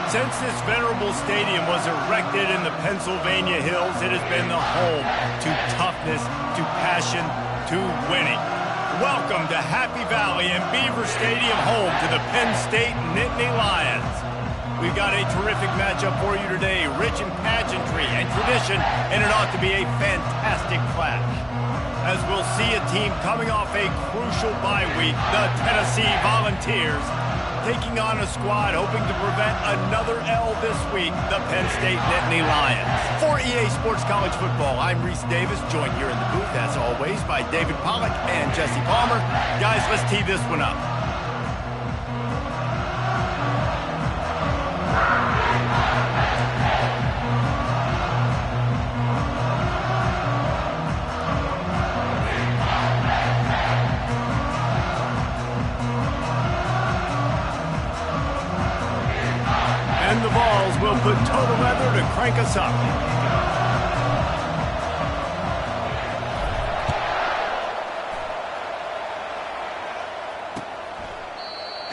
Since this venerable stadium was erected in the Pennsylvania hills, it has been the home to toughness, to passion, to winning. Welcome to Happy Valley and Beaver Stadium, home to the Penn State Nittany Lions. We've got a terrific matchup for you today, rich in pageantry and tradition, and it ought to be a fantastic clash. As we'll see a team coming off a crucial bye week, the Tennessee Volunteers, taking on a squad hoping to prevent another L this week, the Penn State Nittany Lions. For EA Sports College Football, I'm Reese Davis, joined here in the booth, as always, by David Pollack and Jesse Palmer. Guys, let's tee this one up. And the balls will put total leather to crank us up.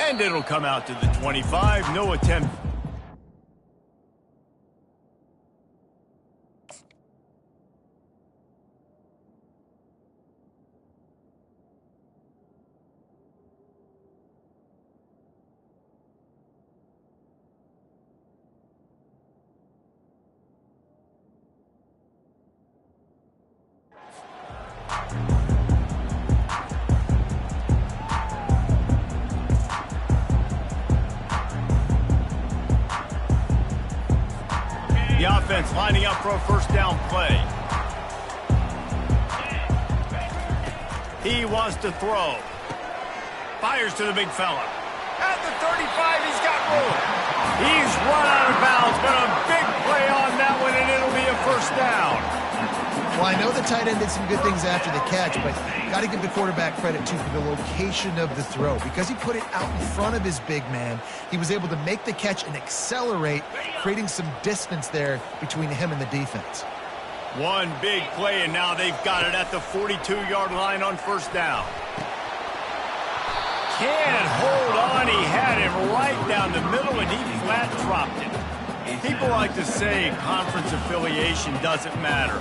And it'll come out to the 25. No attempt. The offense lining up for a first down play. He wants to throw. Fires to the big fella. At the 35, he's got room. He's run out of bounds, but a big play on that one, and it'll be a first down. Well, I know the tight end did some good things after the catch, but got to give the quarterback credit, too, for the location of the throw. Because he put it out in front of his big man, he was able to make the catch and accelerate, creating some distance there between him and the defense. One big play, and now they've got it at the 42-yard line on first down. Can't hold on. He had him right down the middle, and he flat dropped it. People like to say conference affiliation doesn't matter.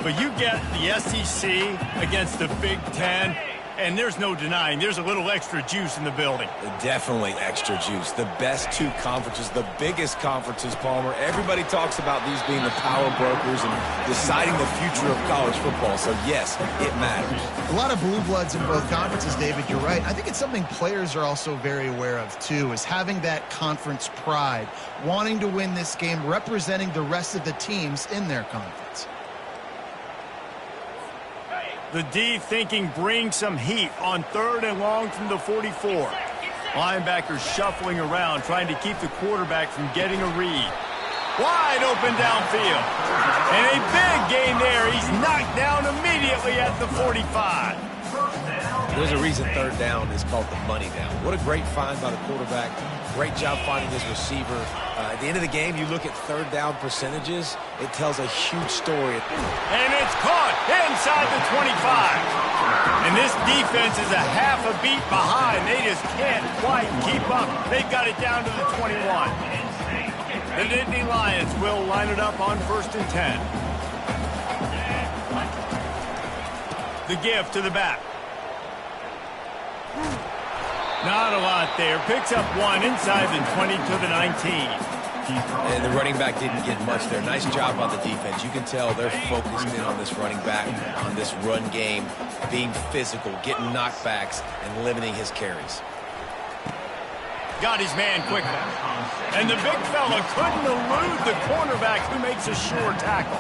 But you get the SEC against the Big Ten, and there's no denying there's a little extra juice in the building. Definitely extra juice. The best two conferences, the biggest conferences, Palmer. Everybody talks about these being the power brokers and deciding the future of college football. So, yes, it matters. A lot of blue bloods in both conferences, David. You're right. I think it's something players are also very aware of, too, is having that conference pride, wanting to win this game, representing the rest of the teams in their conference. The D thinking bring some heat on 3rd and long from the 44. Linebackers shuffling around, trying to keep the quarterback from getting a read. Wide open downfield. And a big gain there. He's knocked down immediately at the 45. There's a reason 3rd down is called the money down. What a great find by the quarterback. Great job finding his receiver. At the end of the game, you look at 3rd down percentages, it tells a huge story. And it's caught inside the 25. And this defense is a half a beat behind. They just can't quite keep up. They've got it down to the 21. The Nittany Lions will line it up on 1st and 10. The give to the back. Not a lot there. Picks up one inside the 20 to the 19. And the running back didn't get much there. Nice job on the defense. You can tell they're focused in on this running back, on this run game, being physical, getting knockbacks, and limiting his carries. Got his man quickly. And the big fella couldn't elude the cornerback who makes a sure tackle.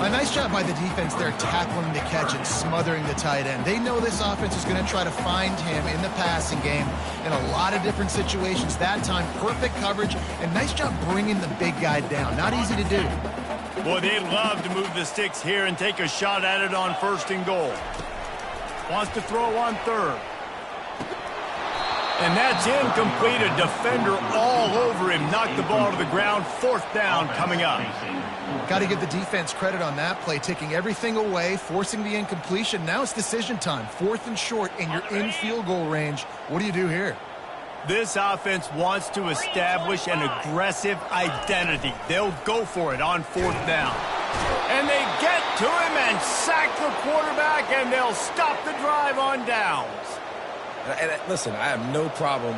A nice job by the defense there, tackling the catch and smothering the tight end. They know this offense is going to try to find him in the passing game in a lot of different situations. That time, perfect coverage, and nice job bringing the big guy down. Not easy to do. Boy, they'd love to move the sticks here and take a shot at it on 1st and goal. Wants to throw on 3rd. And that's incomplete. A defender all over him. Knocked the ball to the ground. 4th down coming up. Got to give the defense credit on that play, taking everything away, forcing the incompletion. Now it's decision time. 4th and short, and you're in field goal range. What do you do here? This offense wants to establish an aggressive identity. They'll go for it on 4th down. And they get to him and sack the quarterback, and they'll stop the drive on downs. And listen, I have no problem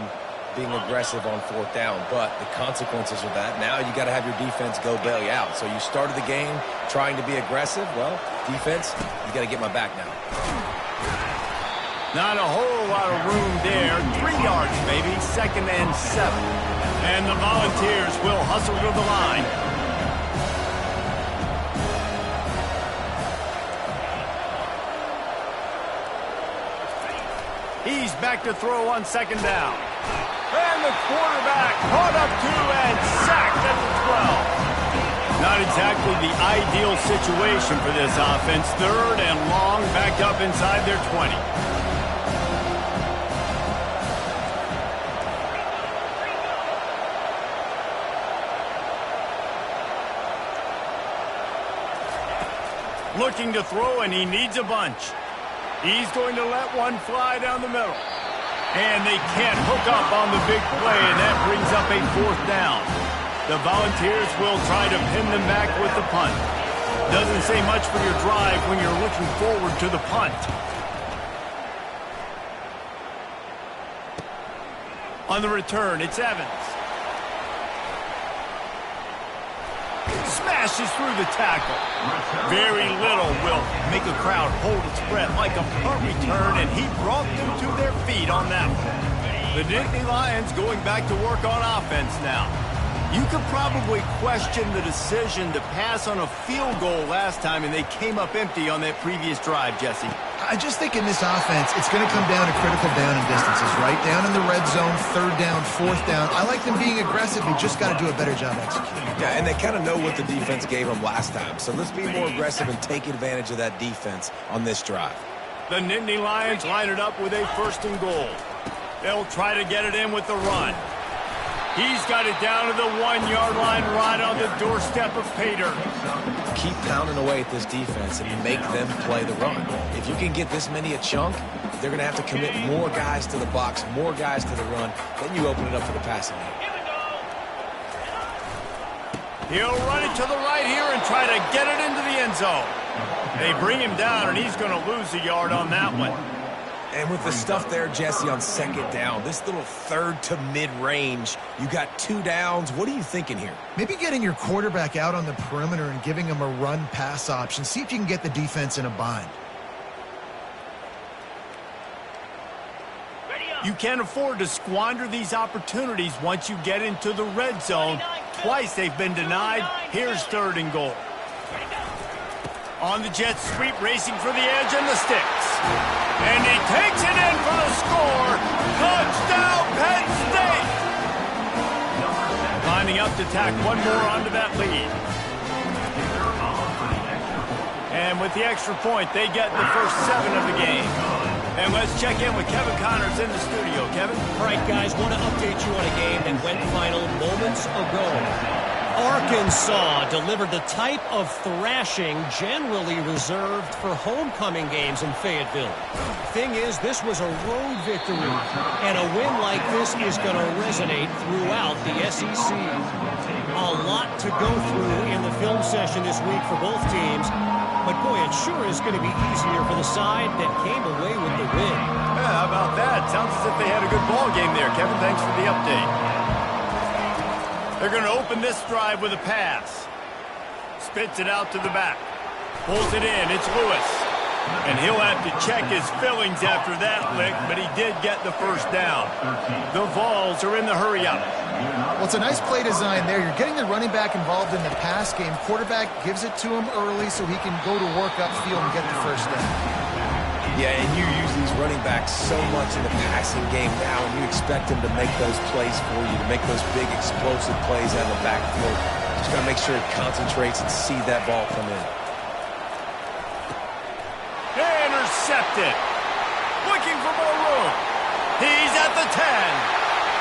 being aggressive on 4th down, but the consequences of that, now you got to have your defense go bail you out. So you started the game trying to be aggressive. Well, defense, you got to get my back now. Not a whole lot of room there. 3 yards, maybe. 2nd and 7. And the Volunteers will hustle to the line. He's back to throw on 2nd down. And the quarterback caught up to and sacked at the 12. Not exactly the ideal situation for this offense. 3rd and long, backed up inside their 20. Looking to throw, and he needs a bunch. He's going to let one fly down the middle. And they can't hook up on the big play, and that brings up a 4th down. The Volunteers will try to pin them back with the punt. Doesn't say much for your drive when you're looking forward to the punt. On the return, it's Evans. Smashes through the tackle. Very little will make a crowd hold its breath like a punt return, and he brought them to their feet on that one. The Nittany Lions going back to work on offense now. You could probably question the decision to pass on a field goal last time, and they came up empty on that previous drive, Jesse. I just think in this offense, it's going to come down to critical down and distances, right? Down in the red zone, 3rd down, 4th down. I like them being aggressive. They just got to do a better job executing. Yeah, and they kind of know what the defense gave them last time. So let's be more aggressive and take advantage of that defense on this drive. The Nittany Lions line it up with a 1st and goal. They'll try to get it in with the run. He's got it down to the 1-yard line right on the doorstep of Pater. Keep pounding away at this defense and make them play the run. If you can get this many a chunk, they're going to have to commit more guys to the box, more guys to the run. Then you open it up for the passing game. He'll run it to the right here and try to get it into the end zone. They bring him down, and he's going to lose a yard on that one. And with the stuff there, Jesse, on 2nd down, this little 3rd to mid-range, you got 2 downs. What are you thinking here? Maybe getting your quarterback out on the perimeter and giving him a run-pass option. See if you can get the defense in a bind. You can't afford to squander these opportunities once you get into the red zone. Twice they've been denied. Here's 3rd and goal. On the jet sweep, racing for the edge and the sticks. And he takes it in for the score. Touchdown, Penn State! Lining up to tack one more onto that lead. And with the extra point, they get the first 7 of the game. And let's check in with Kevin Connors in the studio. Kevin? All right, guys, want to update you on a game that went final moments ago. Arkansas delivered the type of thrashing generally reserved for homecoming games in Fayetteville. Thing is, this was a road victory, and a win like this is going to resonate throughout the SEC. A lot to go through in the film session this week for both teams, but boy, it sure is going to be easier for the side that came away with the win. Yeah, how about that? Sounds as if they had a good ball game there. Kevin, thanks for the update. They're going to open this drive with a pass. Spits it out to the back. Pulls it in. It's Lewis. And he'll have to check his fillings after that lick, but he did get the first down. The Vols are in the hurry-up. Well, it's a nice play design there. You're getting the running back involved in the pass game. Quarterback gives it to him early so he can go to work upfield and get the first down. Yeah, and you use these running backs so much in the passing game now, and you expect them to make those plays for you, to make those big explosive plays out of the backfield. Just got to make sure it concentrates and see that ball come in. Intercepted. Looking for more room. He's at the 10.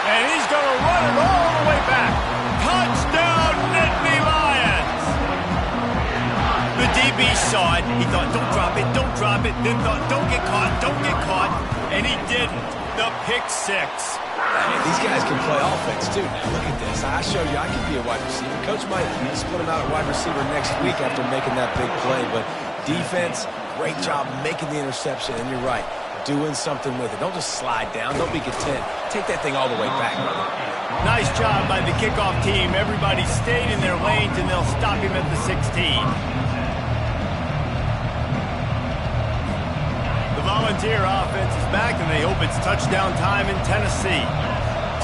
And he's going to run it all the way back. Touchdown, Nittany Lions. The DB saw it. He thought, don't drop it, don't drop it. Then thought, don't get caught, don't get caught. And he didn't. the pick six. Hey, these guys can play offense, too. Now, look at this. I showed you I can be a wide receiver. Coach might split him out at wide receiver next week after making that big play. But defense, great job making the interception. And you're right, doing something with it. Don't just slide down. Don't be content. Take that thing all the way back, brother. Nice job by the kickoff team. Everybody stayed in their lanes, and they'll stop him at the 16. The Volunteer offense is back, and they hope it's touchdown time in Tennessee.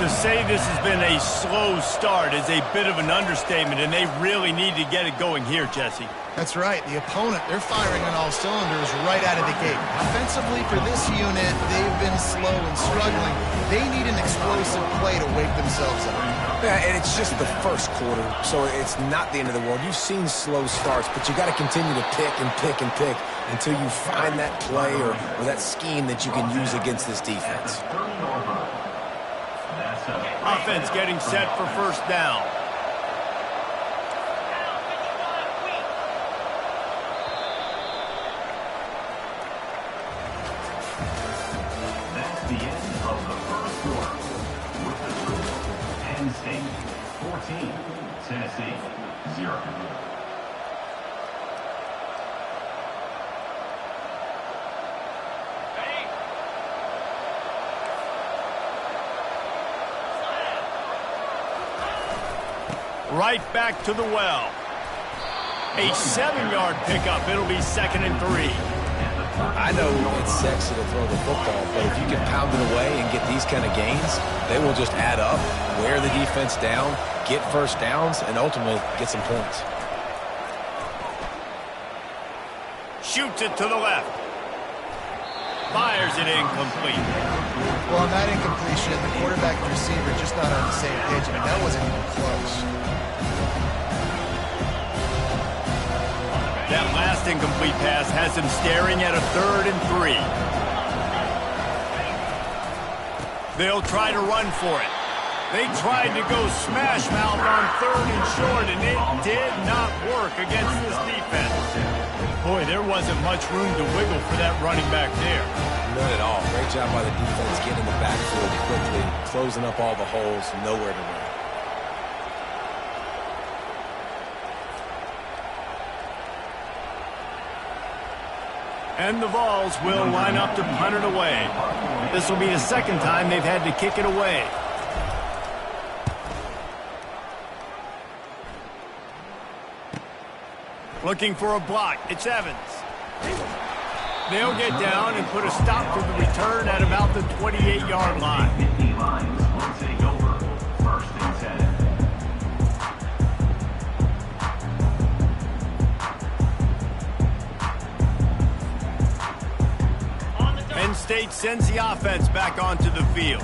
To say this has been a slow start is a bit of an understatement, and they really need to get it going here, Jesse. That's right. The opponent, they're firing on all cylinders right out of the gate. Offensively, for this unit, they've been slow and struggling. They need an explosive play to wake themselves up. Yeah, and it's just the first quarter, so it's not the end of the world. You've seen slow starts, but you got to continue to pick and pick and pick until you find that play or that scheme that you can use against this defense. Offense getting set for first down. That's the end of the first quarter. With the score, Penn State 14, Tennessee 0. Right back to the well. A 7-yard pickup. It'll be 2nd and 3. I know it's sexy to throw the football, but if you can pound it away and get these kind of gains, they will just add up, wear the defense down, get first downs, and ultimately get some points. Shoots it to the left. Fires it incomplete. Well, on that incompletion, the quarterback and receiver just not on the same page. I mean, that wasn't even close. That last incomplete pass has him staring at a 3rd and 3. They'll try to run for it. They tried to go smash mouth on 3rd and short, and it did not work against this defense. Boy, there wasn't much room to wiggle for that running back there. Not at all. Great job by the defense getting in the backfield quickly, closing up all the holes, nowhere to run. And the Vols will line up to punt it away. This will be the 2nd time they've had to kick it away. Looking for a block. It's Evans. They'll get down and put a stop to the return at about the 28-yard line. 50 lines will take over 1st and 10. Penn State sends the offense back onto the field.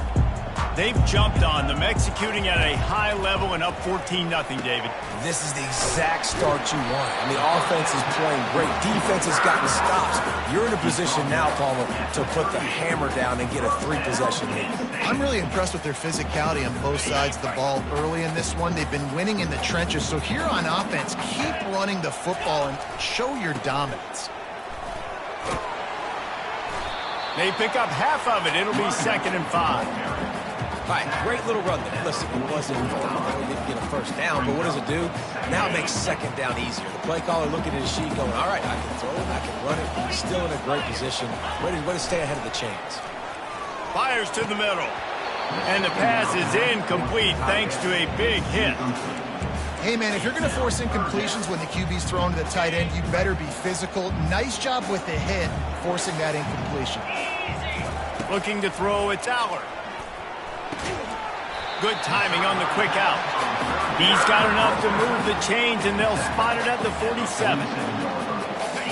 They've jumped on them, executing at a high level and up 14-0, David. This is the exact start you want. I mean, offense is playing great. Defense has gotten stops. You're in a position now, Palmer, to put the hammer down and get a 3-possession lead. I'm really impressed with their physicality on both sides of the ball early in this one. They've been winning in the trenches. So here on offense, keep running the football and show your dominance. They pick up half of it. It'll be 2nd and 5. All right, great little run there. Listen, it wasn't phenomenal. He didn't get a first down, but what does it do? Now it makes 2nd down easier. The play caller looking at his sheet going, all right, I can throw it, I can run it. He's still in a great position. Ready to stay ahead of the chains. Fires to the middle. And the pass is incomplete thanks to a big hit. Hey, man, if you're going to force incompletions when the QB's thrown to the tight end, you better be physical. Nice job with the hit, forcing that incompletion. Looking to throw, it's Aller. Good timing on the quick out. He's got enough to move the chains, and they'll spot it at the 47.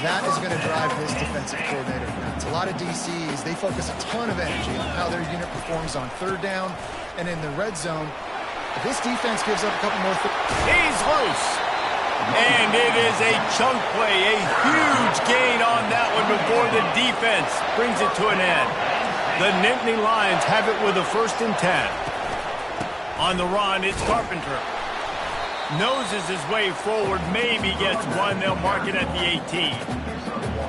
That is going to drive this defensive coordinator nuts. A lot of DCs, they focus a ton of energy on how their unit performs on 3rd down and in the red zone. If this defense gives up a couple more... He's loose. And it is a chunk play, a huge gain on that one before the defense brings it to an end. The Nittany Lions have it with a 1st and 10. On the run, it's Carpenter. Noses his way forward, maybe gets one. They'll mark it at the 18.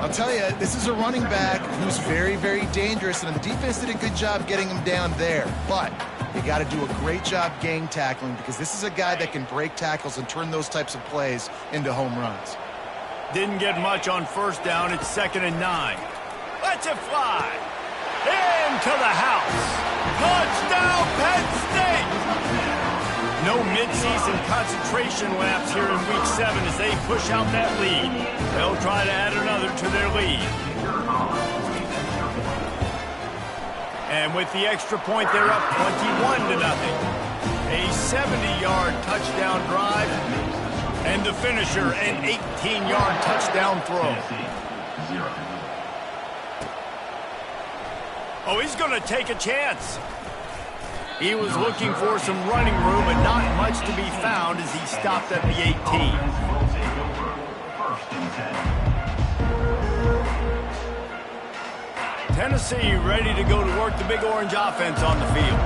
I'll tell you, this is a running back who's very, very dangerous, and the defense did a good job getting him down there. But you got to do a great job gang tackling, because this is a guy that can break tackles and turn those types of plays into home runs. Didn't get much on first down. It's 2nd and 9. Let's it fly. Into the house. Touchdown, Penn State. No midseason concentration laps here in Week 7 as they push out that lead. They'll try to add another to their lead. And with the extra point, they're up 21-0. A 70-yard touchdown drive. And the finisher, an 18-yard touchdown throw. Oh, he's going to take a chance. He was looking for some running room, but not much to be found as he stopped at the 18. Tennessee ready to go to work the Big Orange offense on the field.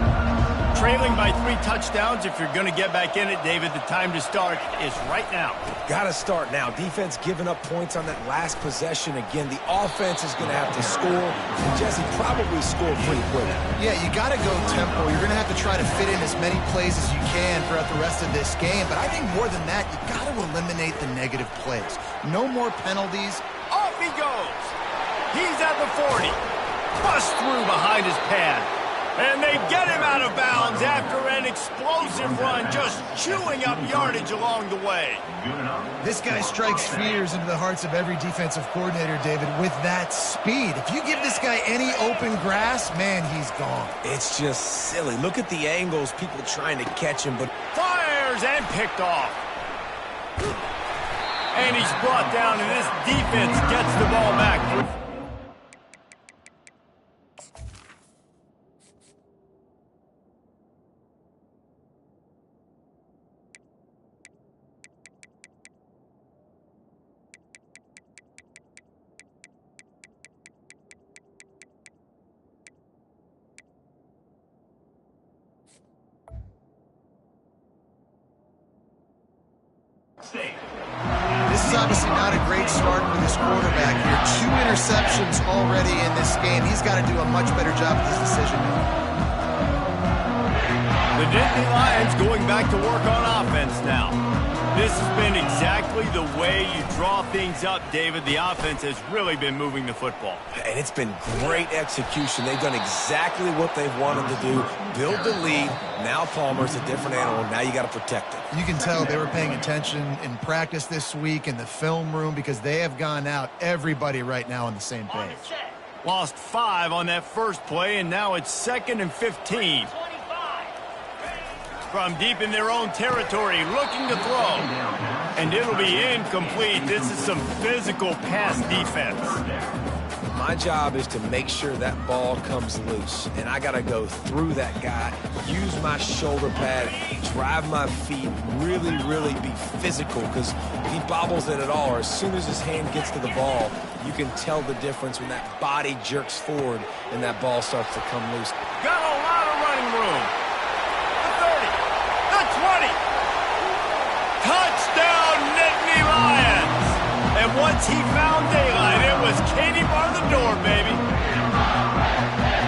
Trailing by 3 touchdowns. If you're going to get back in it, David, the time to start is right now. Got to start now. Defense giving up points on that last possession. Again, the offense is going to have to score. And Jesse, probably score pretty quick. Yeah, you got to go tempo. You're going to have to try to fit in as many plays as you can throughout the rest of this game. But I think more than that, you got to eliminate the negative plays. No more penalties. Off he goes. He's at the 40. Bust through behind his pad. And they get him out of bounds after an explosive run, just chewing up yardage along the way. This guy strikes fears into the hearts of every defensive coordinator, David, with that speed. If you give this guy any open grass, man, he's gone. It's just silly. Look at the angles, people trying to catch him, but Fires and picked off. And he's brought down, and this defense gets the ball back. This is obviously not a great start for this quarterback here. 2 interceptions already in this game. He's got to do a much better job with his decision making. The Nittany Lions going back to work on offense now. This has been exactly the way you draw things up, David. The offense has really been moving the football. And it's been great execution. They've done exactly what they've wanted to do. Build the lead. Now Palmer's a different animal. Now you got to protect it. You can tell they were paying attention in practice this week in the film room, because they have gone out, everybody right now on the same page. Lost 5 on that first play, and now it's 2nd and 15. From deep in their own territory, looking to throw. And it'll be incomplete. This is some physical pass defense. My job is to make sure that ball comes loose. And I got to go through that guy, use my shoulder pad, drive my feet, really, really be physical, because he bobbles it at all. Or as soon as his hand gets to the ball, you can tell the difference when that body jerks forward and that ball starts to come loose. Got a lot of running room. The 20. Touchdown, Nittany Lions. And once he found daylight, it was Katie bar the door, baby.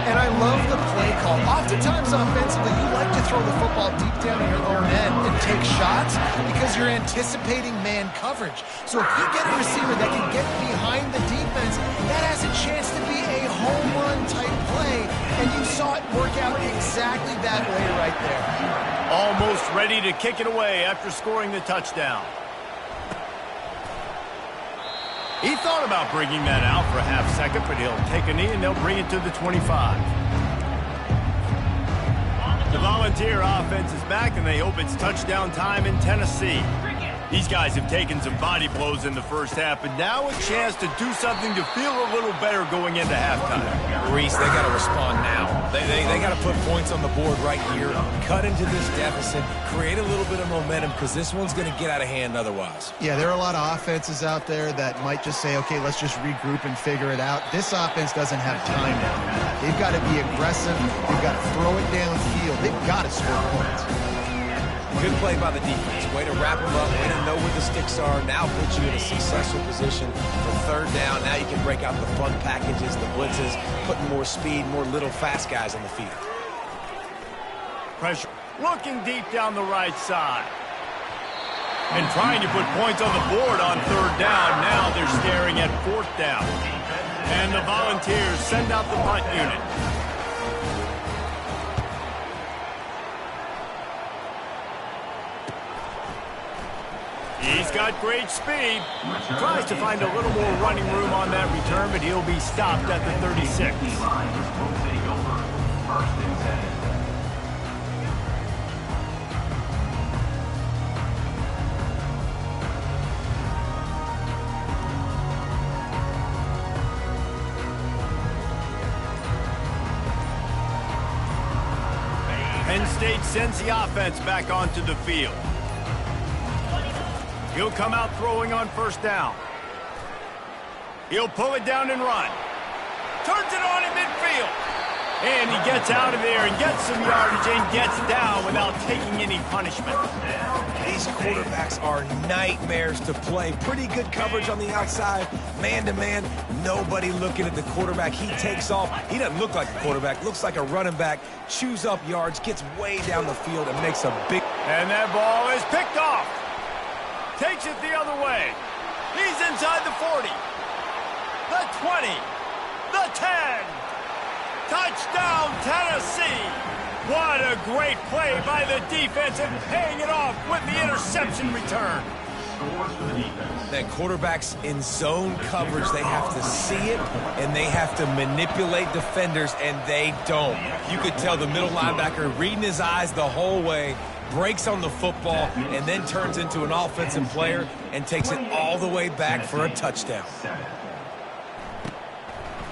And I love the play call. Oftentimes offensively, you like to throw the football deep down in your own end and take shots because you're anticipating man coverage. So if you get a receiver that can get behind the defense, that has a chance to be a home run type play. And you saw it work out exactly that way right there. Almost ready to kick it away after scoring the touchdown. He thought about bringing that out for a half second, but he'll take a knee and they'll bring it to the 25. The Volunteer offense is back, and they hope it's touchdown time in Tennessee. These guys have taken some body blows in the first half, but now a chance to do something to feel a little better going into halftime. Reese, they got to respond now. They got to put points on the board right here, cut into this deficit, create a little bit of momentum, because this one's going to get out of hand otherwise. Yeah, there are a lot of offenses out there that might just say, okay, let's just regroup and figure it out. This offense doesn't have time now. They've got to be aggressive. They've got to throw it downfield. They've got to score points. Good play by the defense. Way to wrap them up, way to know where the sticks are. Now puts you in a successful position for third down. Now you can break out the fun packages, the blitzes, putting more speed, more little fast guys on the field. Pressure. Looking deep down the right side. And trying to put points on the board on third down. Now they're staring at fourth down. And the Volunteers send out the punt unit. He's got great speed. Tries to find a little more running room on that return, but he'll be stopped at the 36. Penn State sends the offense back onto the field. He'll come out throwing on first down. He'll pull it down and run. Turns it on in midfield. And he gets out of there and gets some yardage and gets down without taking any punishment. These quarterbacks are nightmares to play. Pretty good coverage on the outside. Man-to-man, nobody looking at the quarterback. He takes off. He doesn't look like a quarterback. Looks like a running back. Chews up yards, gets way down the field, and makes a big... And that ball is picked off. Takes it the other way. He's inside the 40. The 20. The 10. Touchdown, Tennessee. What a great play by the defense and paying it off with the interception return. That quarterbacks in zone coverage, they have to see it, and they have to manipulate defenders, and they don't. You could tell the middle linebacker reading his eyes the whole way, breaks on the football, and then turns into an offensive player and takes it all the way back for a touchdown.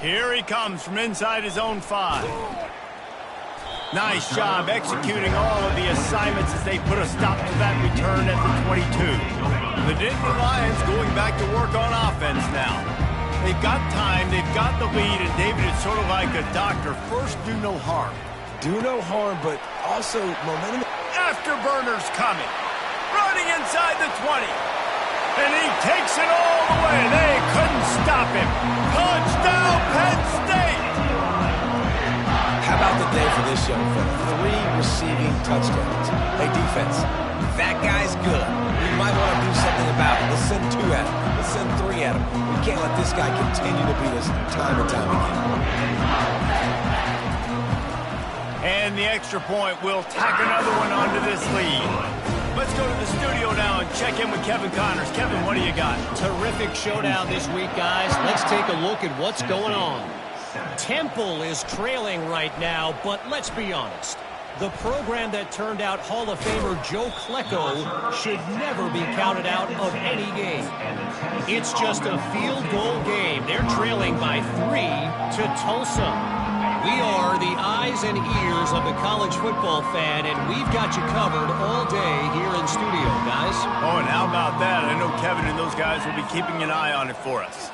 Here he comes from inside his own 5. Nice job executing all of the assignments as they put a stop to that return at the 22. The Nittany Lions going back to work on offense now. They've got time, they've got the lead, and David, it's sort of like a doctor. First, do no harm. Do no harm, but also momentum. Afterburners coming. Running inside the 20. And he takes it all the way. They couldn't stop him. Touchdown, Penn State! How about the day for this young fella? 3 receiving touchdowns. Hey, defense, that guy's good. We might want to do something about it. Let's send 2 at him. Let's send 3 at him. We can't let this guy continue to beat us time and time again. And the extra point will tack another one onto this lead. Let's go to the studio now and check in with Kevin Connors. Kevin, what do you got? Terrific showdown this week, guys. Let's take a look at what's going on. Temple is trailing right now, but let's be honest. The program that turned out Hall of Famer Joe Klecko should never be counted out of any game. It's just a field goal game. They're trailing by 3 to Tulsa. We are the eyes and ears of the college football fan, and we've got you covered all day here in studio, guys. Oh, and how about that? I know Kevin and those guys will be keeping an eye on it for us.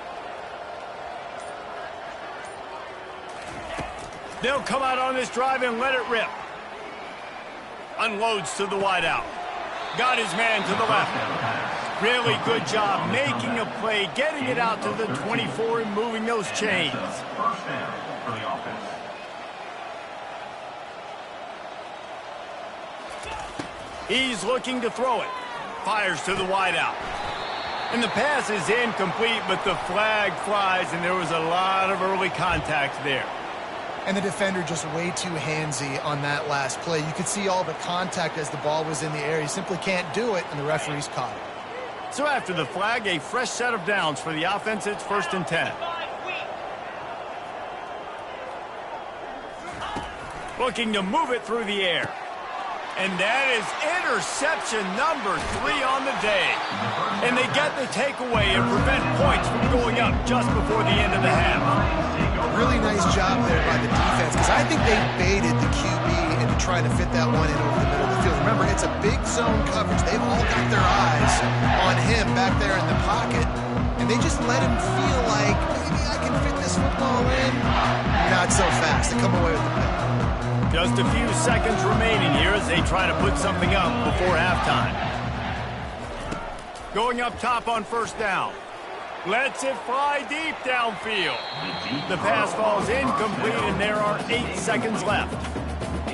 They'll come out on this drive and let it rip. Unloads to the wideout. Got his man to the left. Really good job making a play, getting it out to the 24 and moving those chains. First down for the offense. He's looking to throw it. Fires to the wideout. And the pass is incomplete, but the flag flies, and there was a lot of early contact there. And the defender just way too handsy on that last play. You could see all the contact as the ball was in the air. He simply can't do it, and the referee's caught it. So after the flag, a fresh set of downs for the offense. It's 1st and 10. Looking to move it through the air. And that is interception number 3 on the day. And they get the takeaway and prevent points from going up just before the end of the half. Really nice job there by the defense, because I think they baited the QB into trying to fit that one in over the middle of the field. Remember, it's a big zone coverage. They've all got their eyes on him back there in the pocket, and they just let him feel like, maybe I can fit this football in. Not so fast. They come away with the pick. Just a few seconds remaining here as they try to put something up before halftime. Going up top on first down. Lets it fly deep downfield. The pass falls incomplete, and there are 8 seconds left.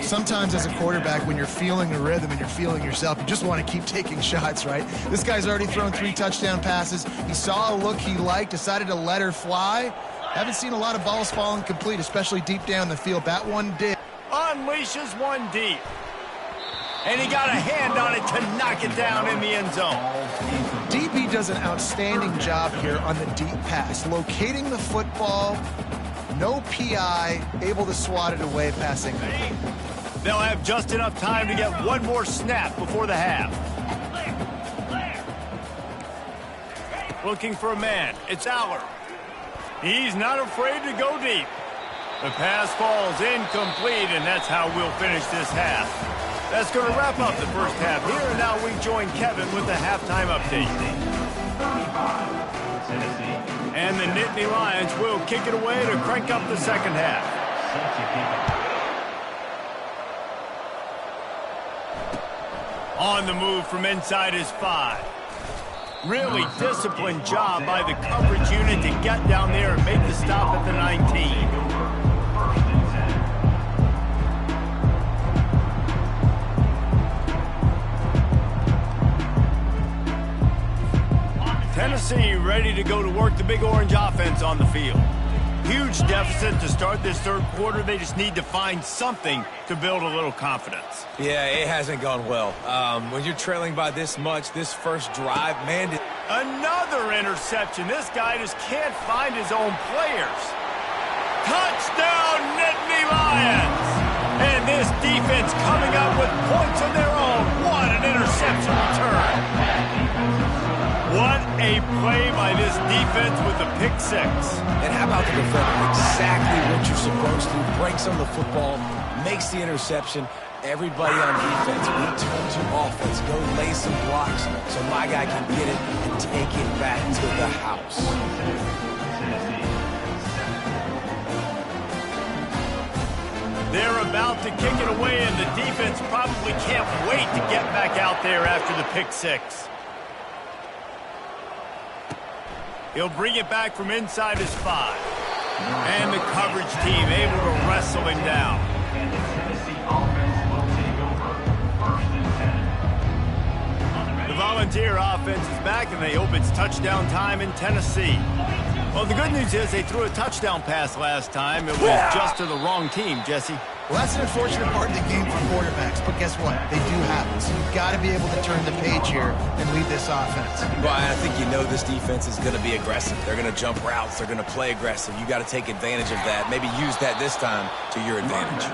Sometimes as a quarterback, when you're feeling the rhythm and you're feeling yourself, you just want to keep taking shots, right? This guy's already thrown 3 touchdown passes. He saw a look he liked, decided to let her fly. Haven't seen a lot of balls fall incomplete, especially deep down the field. That one did. Unleashes one deep. And he got a hand on it to knock it down in the end zone. DB does an outstanding job here on the deep pass, locating the football, no PI, able to swat it away passing. They'll have just enough time to get one more snap before the half. Looking for a man. It's Aller. He's not afraid to go deep. The pass falls incomplete, and that's how we'll finish this half. That's going to wrap up the first half here, and now we join Kevin with the halftime update. And the Nittany Lions will kick it away to crank up the second half. On the move from inside his 5. Really disciplined job by the coverage unit to get down there and make the stop at the 19. Tennessee ready to go to work the Big Orange offense on the field. Huge deficit to start this third quarter. They just need to find something to build a little confidence. Yeah, it hasn't gone well. When you're trailing by this much, this first drive, man. Another interception. This guy just can't find his own players. Touchdown, Nittany Lions! And this defense coming up with points of their own. What an interception return. What a play by this defense with the pick 6. And how about the defender? Exactly what you're supposed to. Breaks on the football, makes the interception. Everybody on defense, return to offense. Go lay some blocks so my guy can get it and take it back to the house. They're about to kick it away, and the defense probably can't wait to get back out there after the pick 6. He'll bring it back from inside his 5. And the coverage team able to wrestle him down. And the Tennessee offense will take over 1st and 10. The Volunteer offense is back, and they hope it's touchdown time in Tennessee. Well, the good news is they threw a touchdown pass last time. It was just to the wrong team, Jesse. Well, that's an unfortunate part of the game for quarterbacks, but guess what? They do have it. So you've got to be able to turn the page here and lead this offense. Well, I think you know this defense is going to be aggressive. They're going to jump routes. They're going to play aggressive. You got to take advantage of that. Maybe use that this time to your advantage.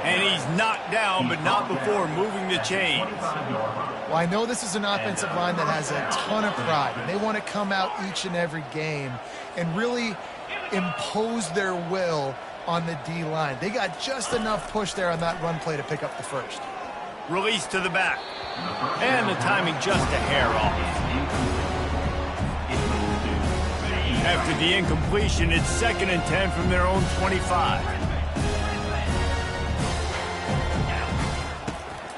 And he's knocked down, but not before moving the chains. Well, I know this is an offensive line that has a ton of pride, and they want to come out each and every game and really impose their will on the D-line. They got just enough push there on that run play to pick up the first. Release to the back. And the timing just a hair off. After the incompletion, it's 2nd and 10 from their own 25.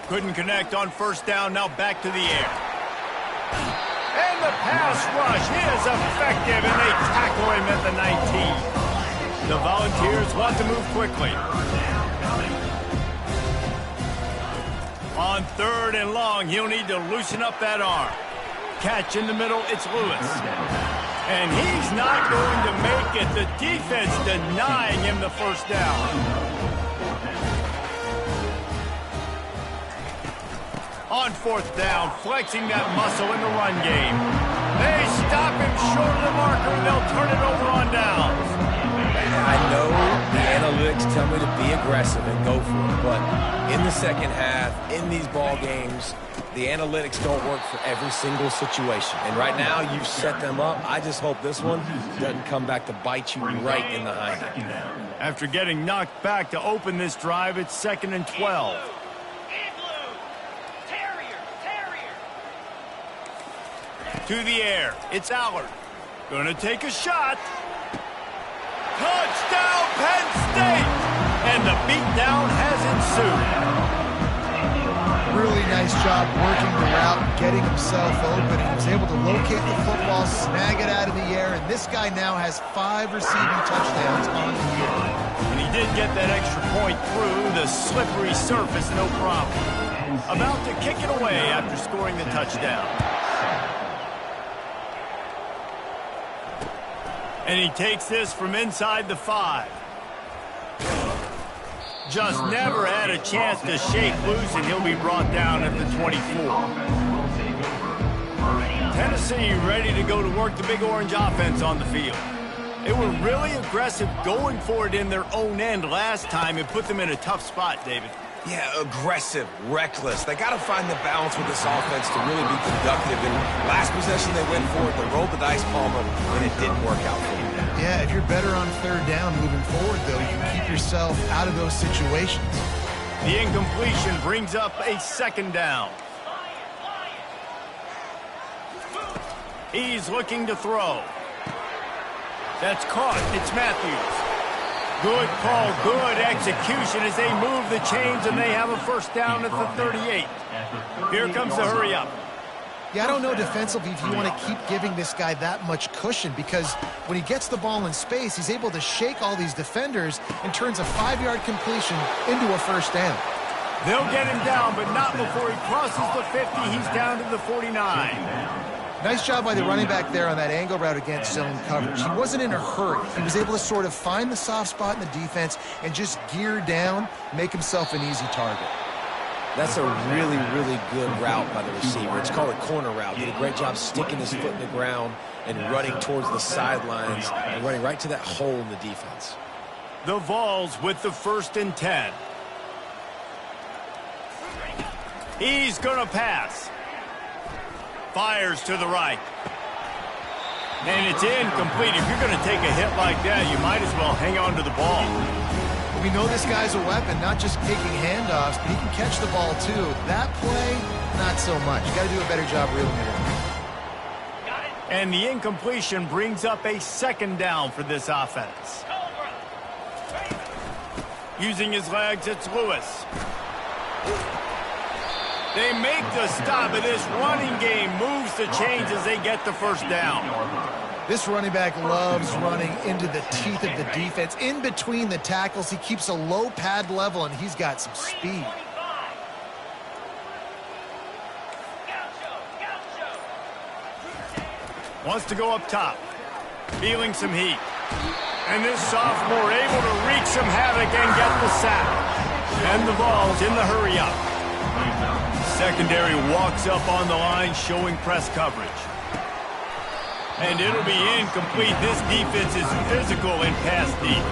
Couldn't connect on first down, now back to the air. And the pass rush is effective, and they tackle him at the 19. The Volunteers want to move quickly. On 3rd and long, he'll need to loosen up that arm. Catch in the middle, it's Lewis. And he's not going to make it. The defense denying him the first down. On 4th down, flexing that muscle in the run game. They stop him short of the marker, and they'll turn it over on downs. I know the analytics tell me to be aggressive and go for it, but in the second half, in these ball games, the analytics don't work for every single situation. And right now, you've set them up. I just hope this one doesn't come back to bite you right in the hind end. After getting knocked back to open this drive, it's 2nd and 12. To the air, it's Allard. Gonna take a shot. Touchdown, Penn State! And the beatdown has ensued. Really nice job working the route, getting himself open. He was able to locate the football, snag it out of the air, and this guy now has 5 receiving touchdowns on the year. And he did get that extra point through the slippery surface, no problem. About to kick it away after scoring the touchdown. And he takes this from inside the 5. Just never had a chance to shake loose, and he'll be brought down at the 24. Tennessee ready to go to work the Big Orange offense on the field. They were really aggressive going for it in their own end last time and put them in a tough spot, David. Yeah, aggressive, reckless. They got to find the balance with this offense to really be productive. And last possession they went for it, they rolled the dice, Palmer, and it didn't work out for them. Yeah, if you're better on 3rd down moving forward, though, you keep yourself out of those situations. The incompletion brings up a 2nd down. He's looking to throw. That's caught. It's Matthews. Good call, good execution as they move the chains, and they have a 1st down at the 38. Here comes the hurry up. Yeah, I don't know defensively if you want to keep giving this guy that much cushion, because when he gets the ball in space, he's able to shake all these defenders and turns a 5-yard completion into a 1st down. They'll get him down, but not before he crosses the 50. He's down to the 49. Nice job by the running back there on that angle route against zone coverage. He wasn't in a hurry. He was able to sort of find the soft spot in the defense and just gear down, make himself an easy target. That's a really, really good route by the receiver. It's called a corner route. Did a great job sticking his foot in the ground and running towards the sidelines and running right to that hole in the defense. The Vols with the 1st and 10. He's going to pass. Fires to the right. And it's incomplete. If you're going to take a hit like that, you might as well hang on to the ball. We know this guy's a weapon, not just taking handoffs, but he can catch the ball too. That play, not so much. Got to do a better job reeling it in. And the incompletion brings up a 2nd down for this offense. Using his legs, it's Lewis. They make the stop, and this running game moves the chains as they get the 1st down. This running back loves running into the teeth of the defense. In between the tackles, he keeps a low pad level, and he's got some speed. Wants to go up top. Feeling some heat. And this sophomore able to wreak some havoc and get the sack. And the Vols in the hurry up. Secondary walks up on the line, showing press coverage. And it'll be incomplete. This defense is physical and pass deep.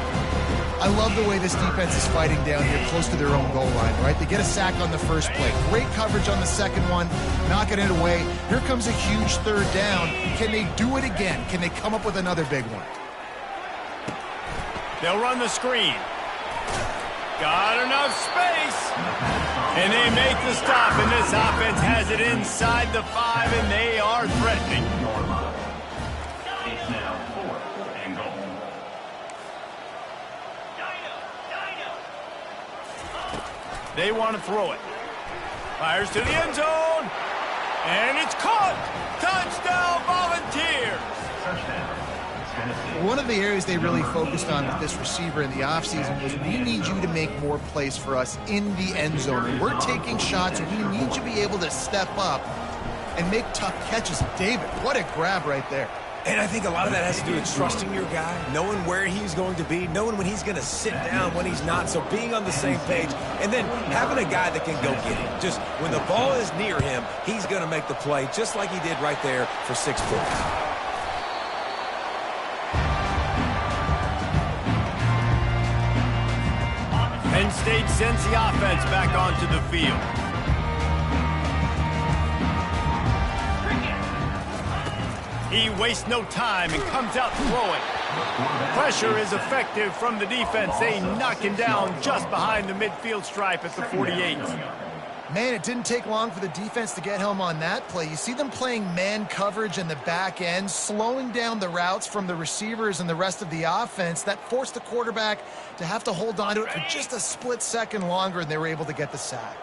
I love the way this defense is fighting down here close to their own goal line, right? They get a sack on the 1st play. Great coverage on the 2nd one, knocking it away. Here comes a huge 3rd down. Can they do it again? Can they come up with another big one? They'll run the screen. Got enough space. And they make the stop, and this offense has it inside the 5, and they are threatening. It's now 4th and goal. They want to throw it. Fires to the end zone. And it's caught. Touchdown, Volunteers. Touchdown. Tennessee. One of the areas they really focused on with this receiver in the offseason was, we need you to make more plays for us in the end zone. And we're taking shots. We need you to be able to step up and make tough catches. David, what a grab right there. And I think a lot of that has to do with trusting your guy, knowing where he's going to be, knowing when he's going to sit down, when he's not, so being on the same page, and then having a guy that can go get it. Just when the ball is near him, he's going to make the play, just like he did right there for 6 points. Penn State sends the offense back onto the field. He wastes no time and comes out throwing. Pressure is effective from the defense. They knock him down just behind the midfield stripe at the 48. Man, it didn't take long for the defense to get home on that play. You see them playing man coverage in the back end, slowing down the routes from the receivers and the rest of the offense. That forced the quarterback to have to hold on to it for just a split second longer, and they were able to get the sack.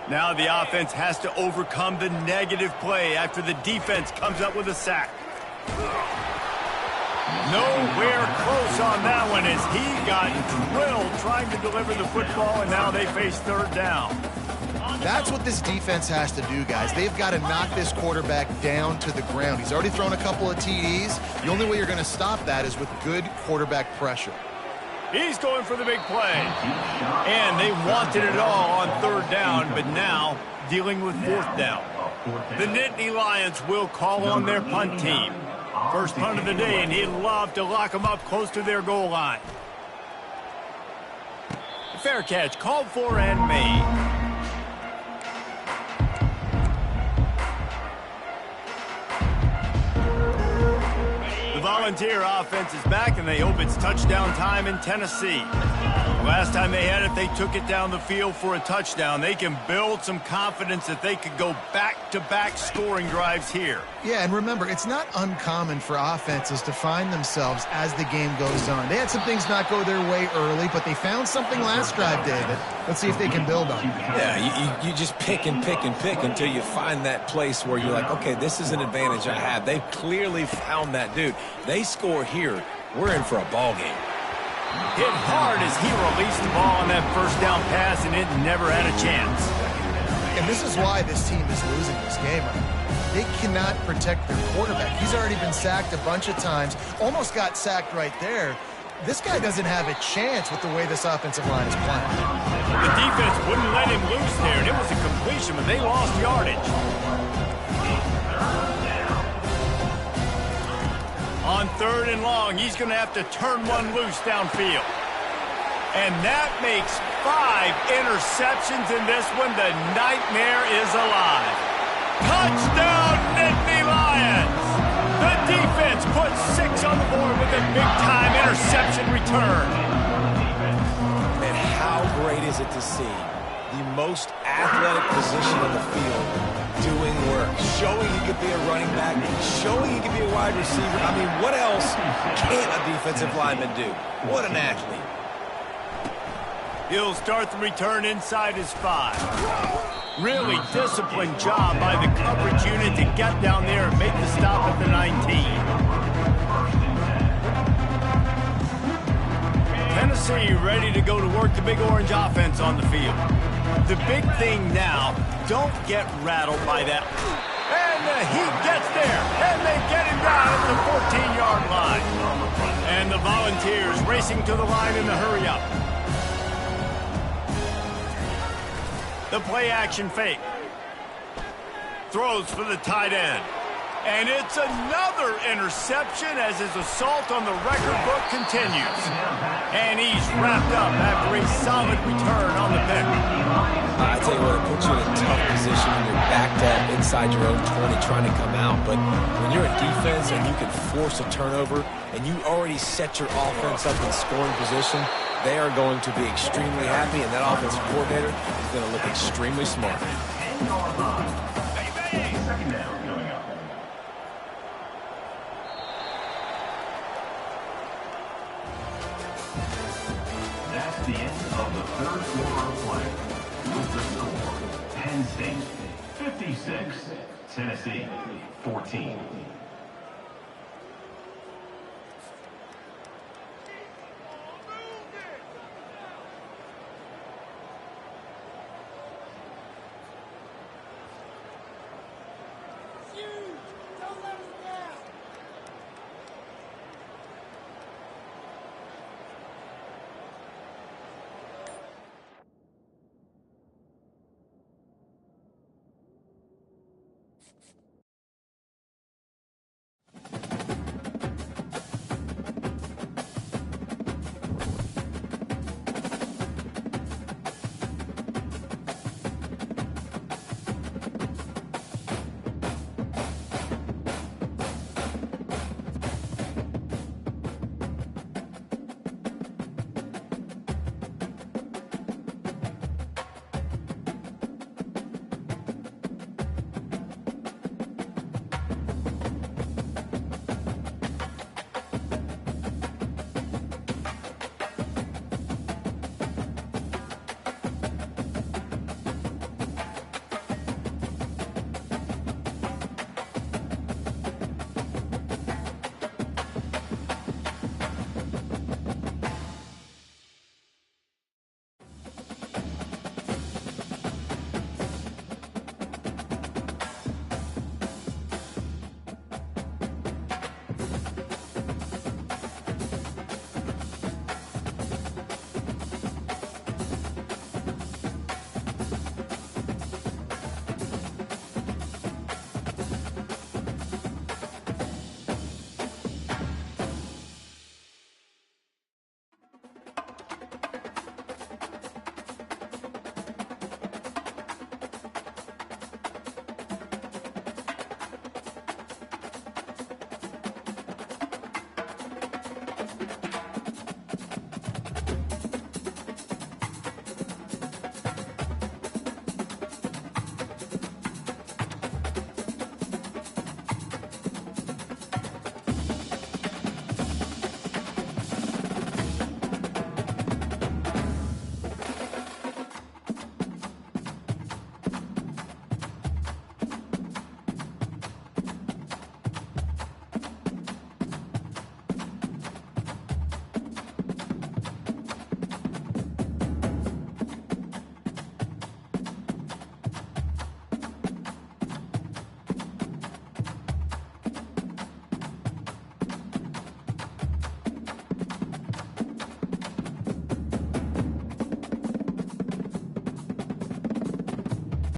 Now the offense has to overcome the negative play after the defense comes up with a sack. Nowhere close on that one as he got drilled trying to deliver the football, and now they face third down. That's what this defense has to do, guys. They've got to knock this quarterback down to the ground. He's already thrown a couple of TDs. The only way you're going to stop that is with good quarterback pressure. He's going for the big play. And they wanted it all on third down, but now dealing with fourth down. The Nittany Lions will call on their punt team. First punt of the day, and he'd love to lock them up close to their goal line. Fair catch, called for and made. The Volunteer offense is back, and they hope it's touchdown time in Tennessee. Last time they had it, they took it down the field for a touchdown. They can build some confidence that they could go back-to-back scoring drives here. Yeah, and remember, it's not uncommon for offenses to find themselves as the game goes on. They had some things not go their way early, but they found something last drive, David. Let's see if they can build on it. Yeah, you just pick and pick and pick until you find that place where you're like, okay, this is an advantage I have. They clearly found that dude. They score here, we're in for a ball game. Hit hard as he released the ball on that first down pass, and it never had a chance. And this is why this team is losing this game. They cannot protect their quarterback. He's already been sacked a bunch of times, almost got sacked right there. This guy doesn't have a chance with the way this offensive line is playing. The defense wouldn't let him loose there, and it was a completion, but they lost yardage. On third and long, he's going to have to turn one loose downfield. And that makes 5 interceptions in this one. The nightmare is alive. Touchdown, Nittany Lions! The defense puts 6 on the board with a big-time interception return. And how great is it to see the most athletic position on the field doing work, showing he could be a running back, showing he could be a wide receiver. I mean, what else can a defensive lineman do? What an athlete. He'll start the return inside his 5. Really disciplined job by the coverage unit to get down there and make the stop at the 19. Tennessee ready to go to work the Big Orange offense on the field. The big thing now, don't get rattled by that. And he gets there, and they get him down at the 14-yard line. And the Volunteers racing to the line in the hurry-up. The play-action fake. Throws for the tight end. And it's another interception as his assault on the record book continues. And he's wrapped up after a solid return on the pick. I tell you what, it puts you in a tough position when you're backed up inside your own 20 trying to come out. But when you're a defense and you can force a turnover and you already set your offense up in scoring position, they are going to be extremely happy, and that offensive coordinator is going to look extremely smart. Second down coming up. That's the end of the third quarter of play. With the score, Penn State 56, Tennessee 14.